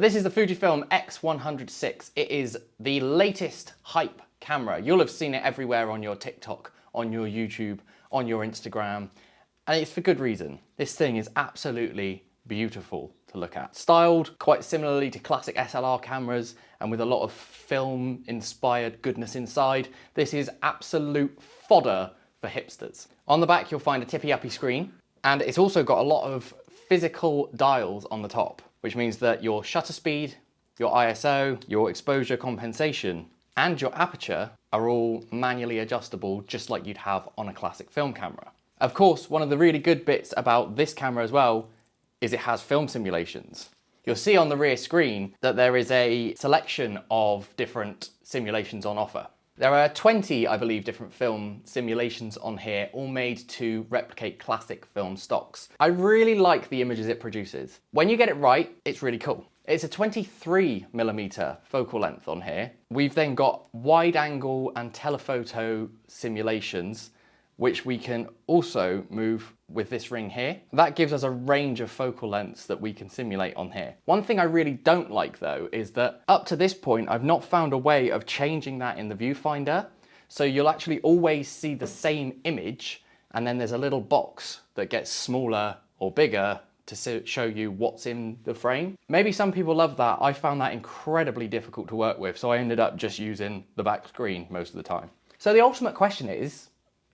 This is the Fujifilm X100VI. It is the latest hype camera. You'll have seen it everywhere on your TikTok, on your YouTube, on your Instagram, and it's for good reason. This thing is absolutely beautiful to look at. Styled quite similarly to classic SLR cameras and with a lot of film-inspired goodness inside, this is absolute fodder for hipsters. On the back you'll find a tippy-uppy screen, and it's also got a lot of physical dials on the top, which means that your shutter speed, your ISO, your exposure compensation, and your aperture are all manually adjustable just like you'd have on a classic film camera. Of course, one of the really good bits about this camera as well is it has film simulations. You'll see on the rear screen that there is a selection of different simulations on offer. There are 20, I believe, different film simulations on here, all made to replicate classic film stocks. I really like the images it produces. When you get it right, it's really cool. It's a 23mm focal length on here. We've then got wide angle and telephoto simulations, which we can also move with this ring here. That gives us a range of focal lengths that we can simulate on here. One thing I really don't like though is that up to this point, I've not found a way of changing that in the viewfinder. So you'll actually always see the same image, and then there's a little box that gets smaller or bigger to show you what's in the frame. Maybe some people love that. I found that incredibly difficult to work with, so I ended up just using the back screen most of the time. So the ultimate question is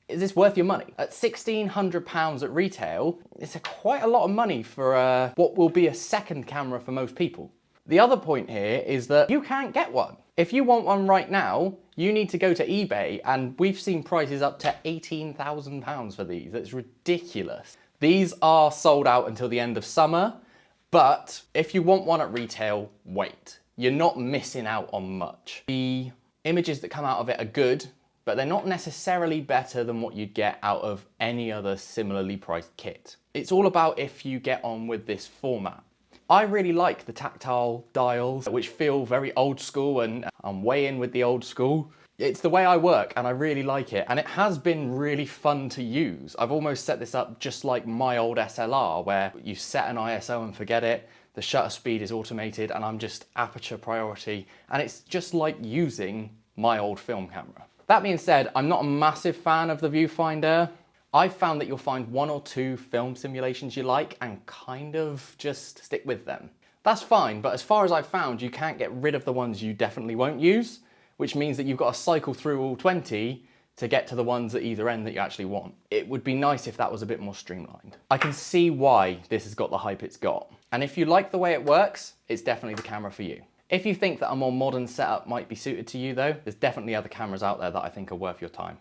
this worth your money? At £1,600 at retail, it's quite a lot of money for what will be a second camera for most people. The other point here is that you can't get one. If you want one right now, you need to go to eBay, and we've seen prices up to £18,000 for these. It's ridiculous. These are sold out until the end of summer, but if you want one at retail, wait. You're not missing out on much. The images that come out of it are good, but they're not necessarily better than what you'd get out of any other similarly priced kit. It's all about if you get on with this format. I really like the tactile dials, which feel very old school, and I'm way in with the old school. It's the way I work and I really like it, and it has been really fun to use. I've almost set this up just like my old SLR, where you set an ISO and forget it, the shutter speed is automated, and I'm just aperture priority, and it's just like using my old film camera. That being said, I'm not a massive fan of the viewfinder. I've found that you'll find one or two film simulations you like and kind of just stick with them. That's fine, but as far as I've found, you can't get rid of the ones you definitely won't use, which means that you've got to cycle through all 20 to get to the ones at either end that you actually want. It would be nice if that was a bit more streamlined. I can see why this has got the hype it's got. And if you like the way it works, it's definitely the camera for you. If you think that a more modern setup might be suited to you though, there's definitely other cameras out there that I think are worth your time.